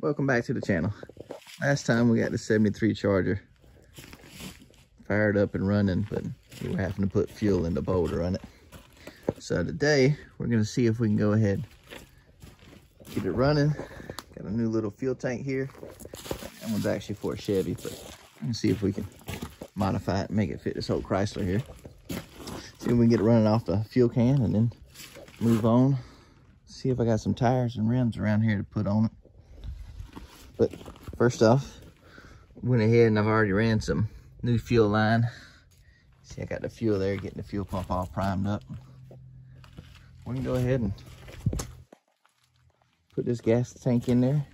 Welcome back to the channel. Last time we got the 73 Charger fired up and running, but we were having to put fuel in the bowl to run it. So today we're gonna see if we can go ahead and get it running. Got a new little fuel tank here. That one's actually for a Chevy, but we're gonna see if we can modify it and make it fit this old Chrysler here. See if we can get it running off the fuel can and then move on. See if I got some tires and rims around here to put on it. But first off, went ahead and I've already ran some new fuel line. See, I got the fuel there, getting the fuel pump all primed up. We can go ahead and put this gas tank in there,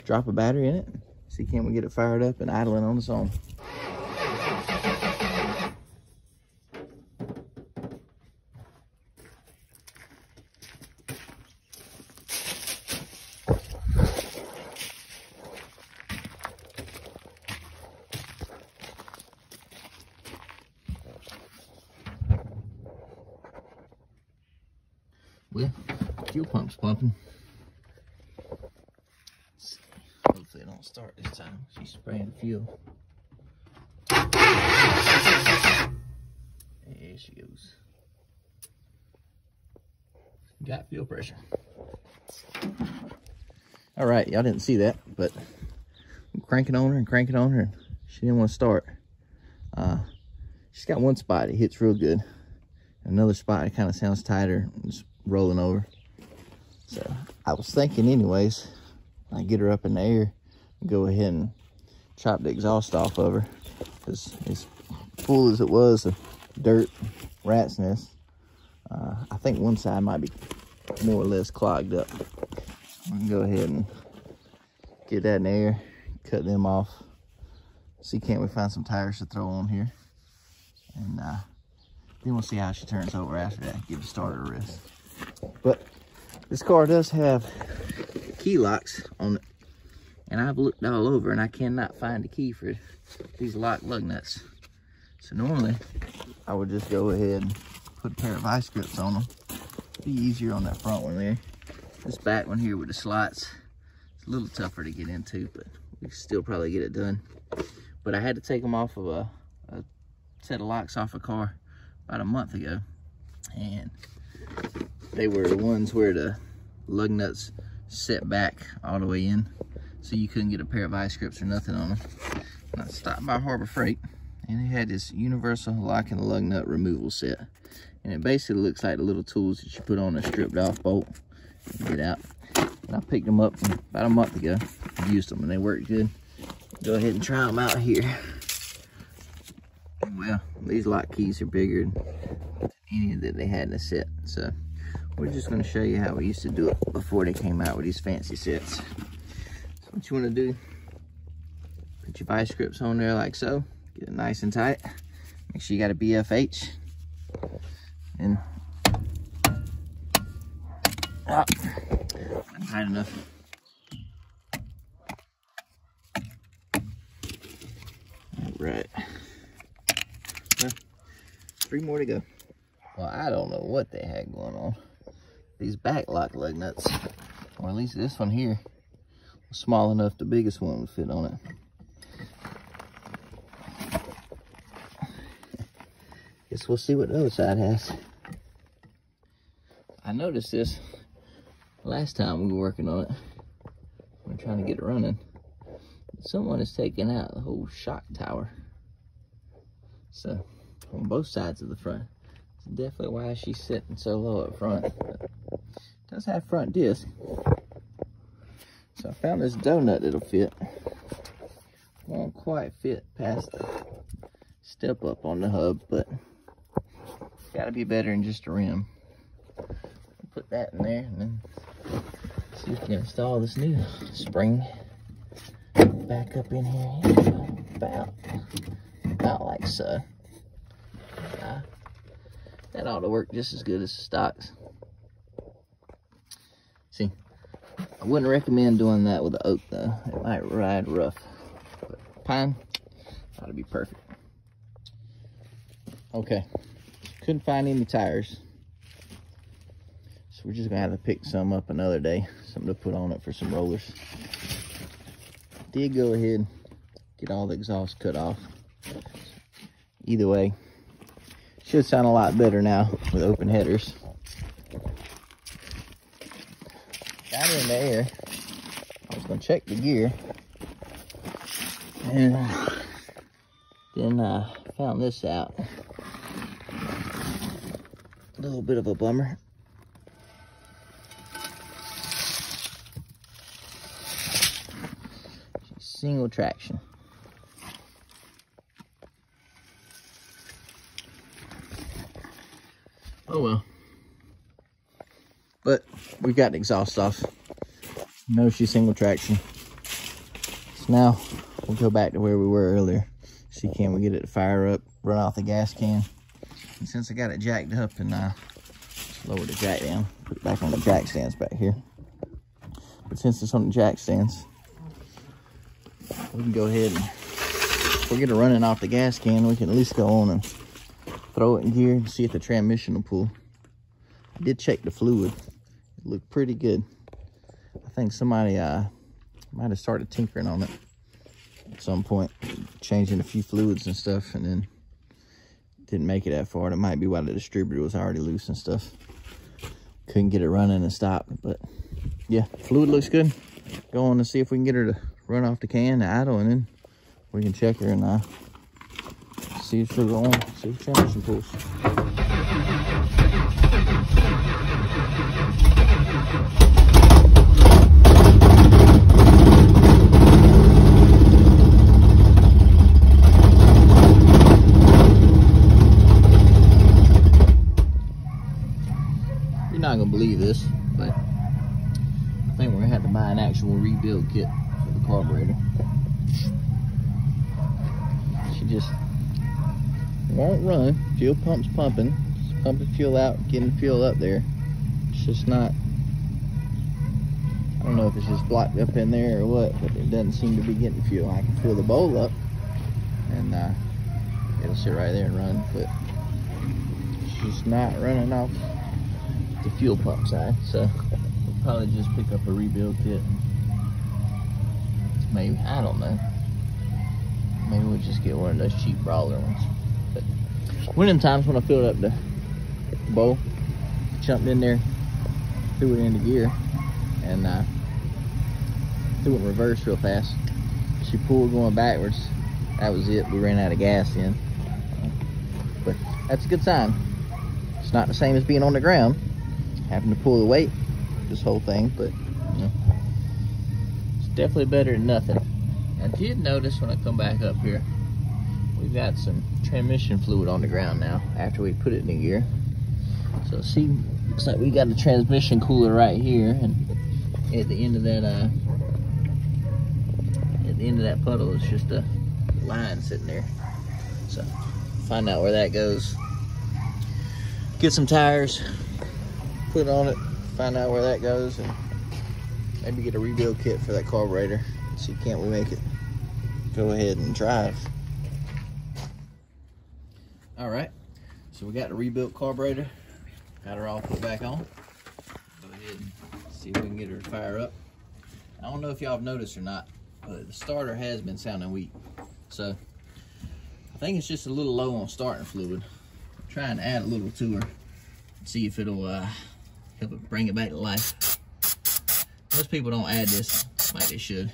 drop a battery in it, see can we get it fired up and idling on its own. Well, fuel pump's pumping. Hopefully it don't start this time. She's spraying fuel. There she goes. Got fuel pressure. All right, y'all didn't see that, but I'm cranking on her and cranking on her, and she didn't want to start. She's got one spot it hits real good. Another spot it kind of sounds tighter. It's rolling over. So I was thinking anyways, I get her up in the air and go ahead and chop the exhaust off of her, because as full as it was of dirt, rat's nest, I think one side might be more or less clogged up. We can go ahead and get that in the air, cut them off, see can't we find some tires to throw on here, and then we'll see how she turns over after that. Give the starter a rest. But this car does have key locks on it, and I've looked all over and I cannot find a key for these lock lug nuts. So normally I would just go ahead and put a pair of vice grips on them. Be easier on that front one there. This back one here with the slots, it's a little tougher to get into, but we can still probably get it done. But I had to take them off of a set of locks off a car about a month ago, and they were the ones where the lug nuts set back all the way in, so you couldn't get a pair of vice grips or nothing on them. And I stopped by Harbor Freight, and they had this universal lock and lug nut removal set, and it basically looks like the little tools that you put on a stripped off bolt and get out. And I picked them up about a month ago, used them, and they worked good. Go ahead and try them out here. Well, these lock keys are bigger than any that they had in the set, so we're just going to show you how we used to do it before they came out with these fancy sets. So what you want to do, put your vice grips on there like so, get it nice and tight, make sure you got a BFH, and not tight enough. All right. Well, 3 more to go. Well, I don't know what they had going on. These back lock lug nuts, or at least this one here, was small enough the biggest one would fit on it. Guess we'll see what the other side has. I noticed this last time we were working on it. We're trying to get it running. Someone has taken out the whole shock tower. So, on both sides of the front. That's definitely why she's sitting so low up front. But it does have front disc. So I found this donut that'll fit. Won't quite fit past the step up on the hub, but gotta be better than just a rim. Put that in there and then see if we can install this new spring back up in here. About like so. That ought to work just as good as the stocks. See, I wouldn't recommend doing that with the oak though. It might ride rough. But pine ought to be perfect. Okay, couldn't find any tires. So we're just gonna have to pick some up another day. Something to put on it for some rollers. did go ahead and get all the exhaust cut off. Either way, should sound a lot better now with open headers. Got her in the air. I was gonna check the gear, and then I found this out. A little bit of a bummer. Single traction. Oh well. But we got the exhaust off. No, she's single traction. So now we'll go back to where we were earlier. See, can we get it to fire up, run off the gas can. And since I got it jacked up, and just lower the jack down, put it back on the jack stands back here. But since it's on the jack stands, we can go ahead and, if we get it running off the gas can, we can at least go on and throw it in gear and see if the transmission will pull. I did check the fluid. It looked pretty good. I think somebody might have started tinkering on it at some point, changing a few fluids and stuff, and then didn't make it that far. It might be why the distributor was already loose and stuff. Couldn't get it running and stop. But yeah, fluid looks good. Go on and see if we can get her to run off the can, the idle, and then we can check her and see if she'll go on, see if the transmission pulls. You're not gonna believe this, but I think we're gonna have to buy an actual rebuild kit for the carburetor. She just won't run. Fuel pump's pumping. Just pumping fuel out, getting fuel up there. It's just not, I don't know if it's just blocked up in there or what, but it doesn't seem to be getting fuel. I can fill the bowl up and it'll sit right there and run, but it's just not running off the fuel pump side. So we'll probably just pick up a rebuild kit. Maybe, I don't know. Maybe we'll just get one of those cheap brawler ones. But one of them times when I filled up the bowl, jumped in there, threw it into gear, and threw it in reverse real fast. She pulled going backwards. That was it. We ran out of gas in. But that's a good sign. It's not the same as being on the ground, having to pull the weight, this whole thing, but you know, it's definitely better than nothing. I did notice when I come back up here, we've got some transmission fluid on the ground now after we put it in gear. So see, looks like we got a transmission cooler right here, and at the end of that puddle is just a line sitting there. So find out where that goes. Get some tires, put it on it, find out where that goes, and maybe get a rebuild kit for that carburetor. See, can't we make it go ahead and drive? All right, so we got the rebuilt carburetor, got her all put back on. Go ahead and see if we can get her to fire up. I don't know if y'all have noticed or not, but the starter has been sounding weak. So I think it's just a little low on starting fluid. I'm trying to add a little to her, see if it'll help it bring it back to life. Most people don't add this like they should.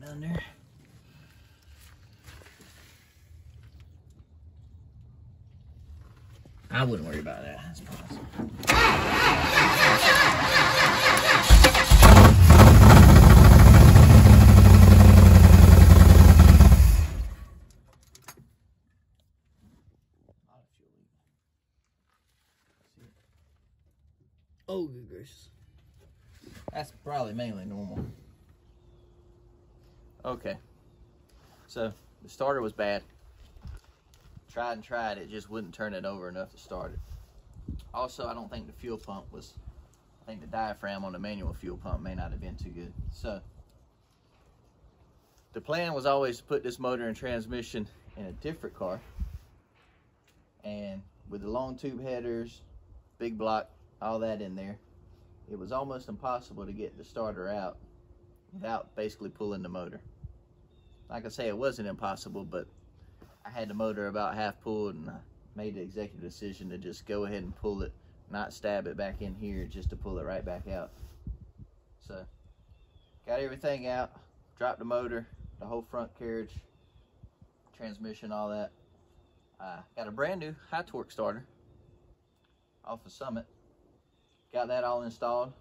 Down there. I wouldn't worry about that. That's possible. Oh, good gracious. That's probably mainly normal. Okay. So, the starter was bad. Tried and tried, it just wouldn't turn it over enough to start it. Also, I don't think the fuel pump was, I think the diaphragm on the manual fuel pump may not have been too good. So, the plan was always to put this motor and transmission in a different car. And with the long tube headers, big block, all that in there, it was almost impossible to get the starter out without basically pulling the motor. Like I say, it wasn't impossible, but I had the motor about half pulled, and I made the executive decision to just go ahead and pull it, not stab it back in here, just to pull it right back out. So, got everything out, dropped the motor, the whole front carriage, transmission, all that. Got a brand new high torque starter off of Summit. Got that all installed,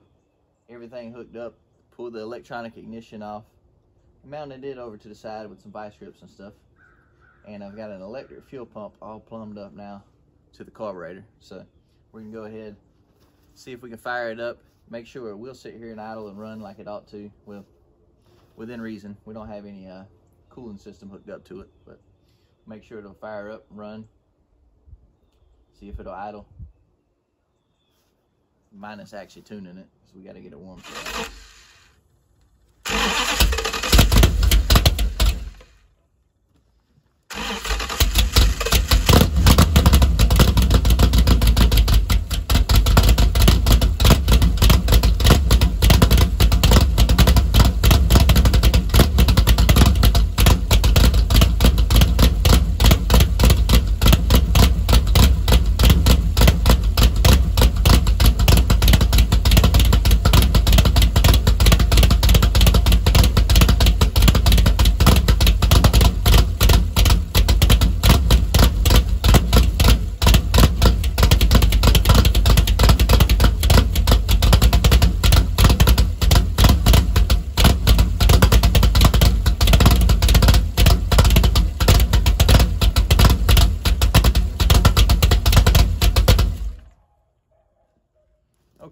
everything hooked up, pulled the electronic ignition off, mounted it over to the side with some vice grips and stuff. And I've got an electric fuel pump all plumbed up now to the carburetor. So we're gonna go ahead, see if we can fire it up, make sure it will sit here and idle and run like it ought to, well, within reason. We don't have any cooling system hooked up to it, but make sure it'll fire up and run. See if it'll idle. Minus actually tuning it, because we gotta get it warm for that.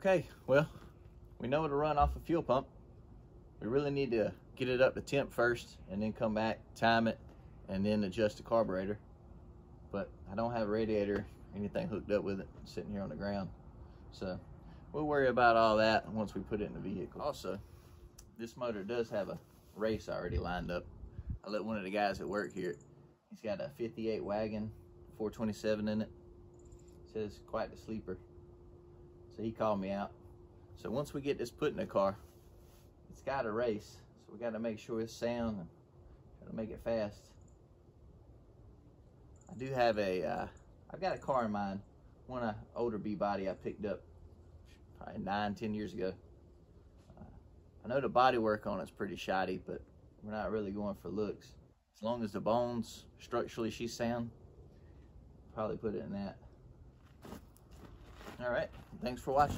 Okay, well, we know it'll run off a fuel pump. We really need to get it up to temp first and then come back, time it, and then adjust the carburetor. But I don't have a radiator or anything hooked up with it sitting here on the ground. So we'll worry about all that once we put it in the vehicle. Also, this motor does have a race already lined up. I let one of the guys at work here, he's got a 58 wagon, 427 in it. Says quite the sleeper. So he called me out. So once we get this put in the car, it's got a race. So we got to make sure it's sound and try to make it fast. I do have I've got a car in mind, one older B-body I picked up probably 9-10 years ago. I know the body work on it's pretty shoddy, but we're not really going for looks. As long as the bones, structurally, she's sound, probably put it in that. All right, thanks for watching.